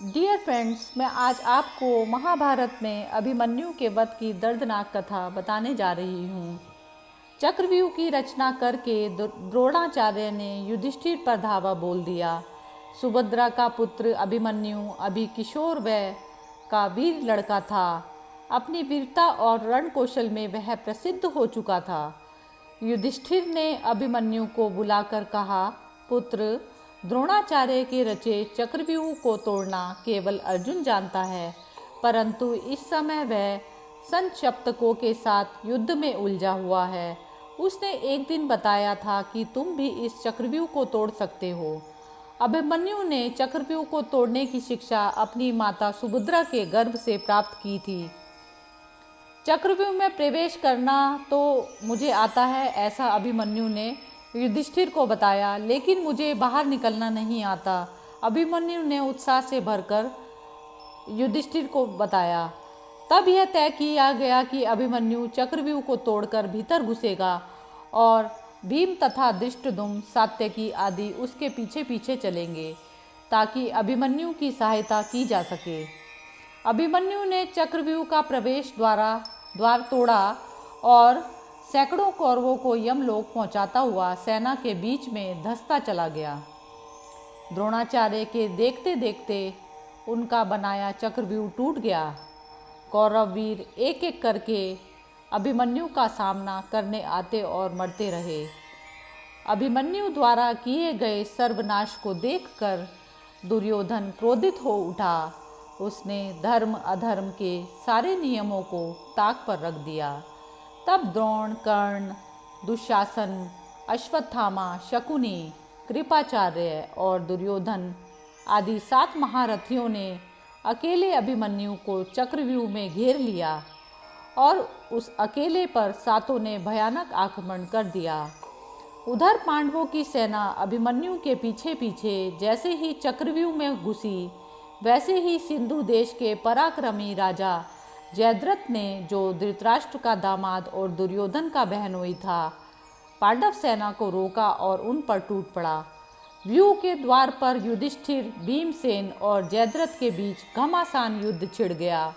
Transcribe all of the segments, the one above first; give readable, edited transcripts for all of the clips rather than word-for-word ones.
Dear friends, मैं आज आपको महाभारत में अभिमन्यु के वध की दर्दनाक कथा बताने जा रही हूँ। चक्रव्यूह की रचना करके द्रोणाचार्य ने युधिष्ठिर पर धावा बोल दिया। सुभद्रा का पुत्र अभिमन्यु अभी किशोर वय का वीर लड़का था। अपनी वीरता और रणकौशल में वह प्रसिद्ध हो चुका था। युधिष्ठिर ने अभिमन्यु को बुलाकर कहा, पुत्र, द्रोणाचार्य के रचे चक्रव्यूह को तोड़ना केवल अर्जुन जानता है, परंतु इस समय वह संशप्तकों के साथ युद्ध में उलझा हुआ है। उसने एक दिन बताया था कि तुम भी इस चक्रव्यूह को तोड़ सकते हो। अभिमन्यु ने चक्रव्यूह को तोड़ने की शिक्षा अपनी माता सुभद्रा के गर्भ से प्राप्त की थी। चक्रव्यूह में प्रवेश करना तो मुझे आता है, ऐसा अभिमन्यु ने युधिष्ठिर को बताया, लेकिन मुझे बाहर निकलना नहीं आता। अभिमन्यु ने उत्साह से भरकर युधिष्ठिर को बताया। तब यह तय किया गया कि अभिमन्यु चक्रव्यूह को तोड़कर भीतर घुसेगा और भीम तथा धृष्टद्युम्न, सात्यकी आदि उसके पीछे पीछे चलेंगे ताकि अभिमन्यु की सहायता की जा सके। अभिमन्यु ने चक्रव्यूह का प्रवेश द्वार तोड़ा और सैकड़ों कौरवों को यमलोक पहुंचाता हुआ सेना के बीच में धंसता चला गया। द्रोणाचार्य के देखते देखते उनका बनाया चक्रव्यूह टूट गया। कौरव वीर एक एक करके अभिमन्यु का सामना करने आते और मरते रहे। अभिमन्यु द्वारा किए गए सर्वनाश को देखकर दुर्योधन क्रोधित हो उठा। उसने धर्म अधर्म के सारे नियमों को ताक पर रख दिया। तब द्रोण, कर्ण, दुशासन, अश्वत्थामा, शकुनी, कृपाचार्य और दुर्योधन आदि 7 महारथियों ने अकेले अभिमन्यु को चक्रव्यूह में घेर लिया और उस अकेले पर सातों ने भयानक आक्रमण कर दिया। उधर पांडवों की सेना अभिमन्यु के पीछे पीछे जैसे ही चक्रव्यूह में घुसी, वैसे ही सिंधु देश के पराक्रमी राजा जयद्रथ ने, जो धृतराष्ट्र का दामाद और दुर्योधन का बहनोई था, पांडव सेना को रोका और उन पर टूट पड़ा। व्यूह के द्वार पर युधिष्ठिर, भीमसेन और जयद्रथ के बीच घमासान युद्ध छिड़ गया।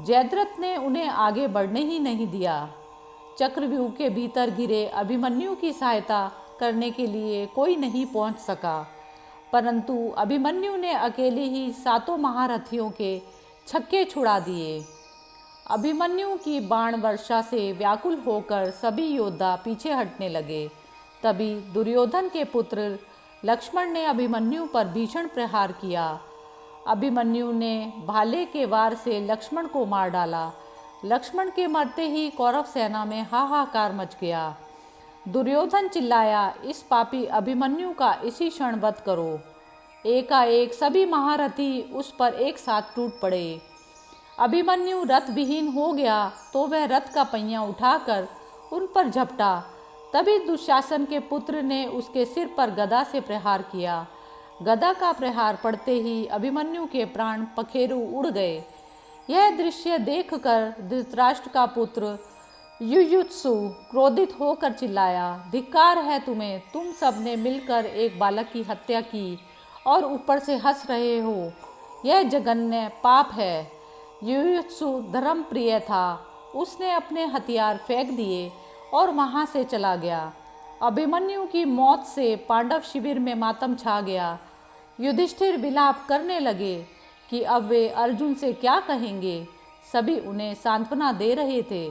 जयद्रथ ने उन्हें आगे बढ़ने ही नहीं दिया। चक्रव्यूह के भीतर घिरे अभिमन्यु की सहायता करने के लिए कोई नहीं पहुंच सका, परंतु अभिमन्यु ने अकेले ही 7 महारथियों के छक्के छुड़ा दिए। अभिमन्यु की बाण वर्षा से व्याकुल होकर सभी योद्धा पीछे हटने लगे। तभी दुर्योधन के पुत्र लक्ष्मण ने अभिमन्यु पर भीषण प्रहार किया। अभिमन्यु ने भाले के वार से लक्ष्मण को मार डाला। लक्ष्मण के मरते ही कौरव सेना में हाहाकार मच गया। दुर्योधन चिल्लाया, इस पापी अभिमन्यु का इसी क्षण वध करो। एकाएक सभी महारथी उस पर एक साथ टूट पड़े। अभिमन्यु रथ विहीन हो गया तो वह रथ का पहिया उठाकर उन पर झपटा। तभी दुशासन के पुत्र ने उसके सिर पर गदा से प्रहार किया। गदा का प्रहार पड़ते ही अभिमन्यु के प्राण पखेरु उड़ गए। यह दृश्य देखकर धृतराष्ट्र का पुत्र युयुत्सु क्रोधित होकर चिल्लाया, धिक्कार है तुम्हें, तुम सब ने मिलकर एक बालक की हत्या की और ऊपर से हंस रहे हो। यह जघन्य पाप है। युयुत्सु धर्म प्रिय था। उसने अपने हथियार फेंक दिए और वहाँ से चला गया। अभिमन्यु की मौत से पांडव शिविर में मातम छा गया। युधिष्ठिर विलाप करने लगे कि अब वे अर्जुन से क्या कहेंगे। सभी उन्हें सांत्वना दे रहे थे।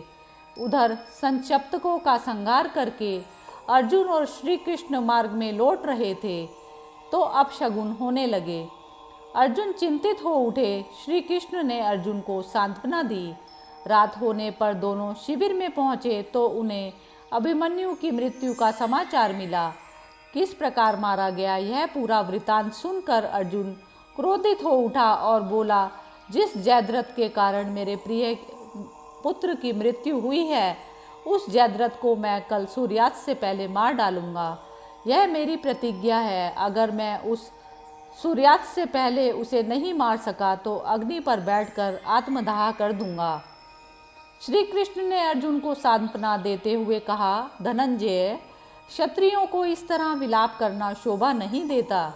उधर संशप्तकों का संहार करके अर्जुन और श्री कृष्ण मार्ग में लौट रहे थे तो अपशगुन होने लगे। अर्जुन चिंतित हो उठे। श्री कृष्ण ने अर्जुन को सांत्वना दी। रात होने पर दोनों शिविर में पहुँचे तो उन्हें अभिमन्यु की मृत्यु का समाचार मिला। किस प्रकार मारा गया, यह पूरा वृतांत सुनकर अर्जुन क्रोधित हो उठा और बोला, जिस जयद्रथ के कारण मेरे प्रिय पुत्र की मृत्यु हुई है, उस जयद्रथ को मैं कल सूर्यास्त से पहले मार डालूंगा। यह मेरी प्रतिज्ञा है। अगर मैं उस सूर्यास्त से पहले उसे नहीं मार सका तो अग्नि पर बैठकर आत्मदाह कर दूंगा। श्री कृष्ण ने अर्जुन को सांत्वना देते हुए कहा, धनंजय, क्षत्रियों को इस तरह विलाप करना शोभा नहीं देता।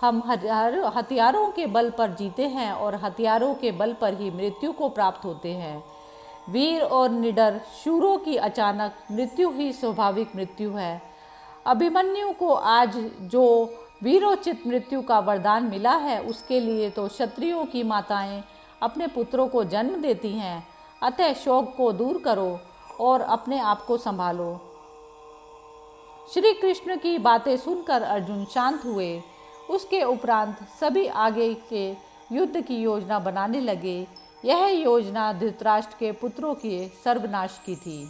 हम हथियारों के बल पर जीते हैं और हथियारों के बल पर ही मृत्यु को प्राप्त होते हैं। वीर और निडर शूरों की अचानक मृत्यु ही स्वाभाविक मृत्यु है। अभिमन्यु को आज जो वीरोचित मृत्यु का वरदान मिला है, उसके लिए तो क्षत्रियों की माताएं अपने पुत्रों को जन्म देती हैं। अतः शोक को दूर करो और अपने आप को संभालो। श्री कृष्ण की बातें सुनकर अर्जुन शांत हुए। उसके उपरांत सभी आगे के युद्ध की योजना बनाने लगे। यह योजना धृतराष्ट्र के पुत्रों के सर्वनाश की थी।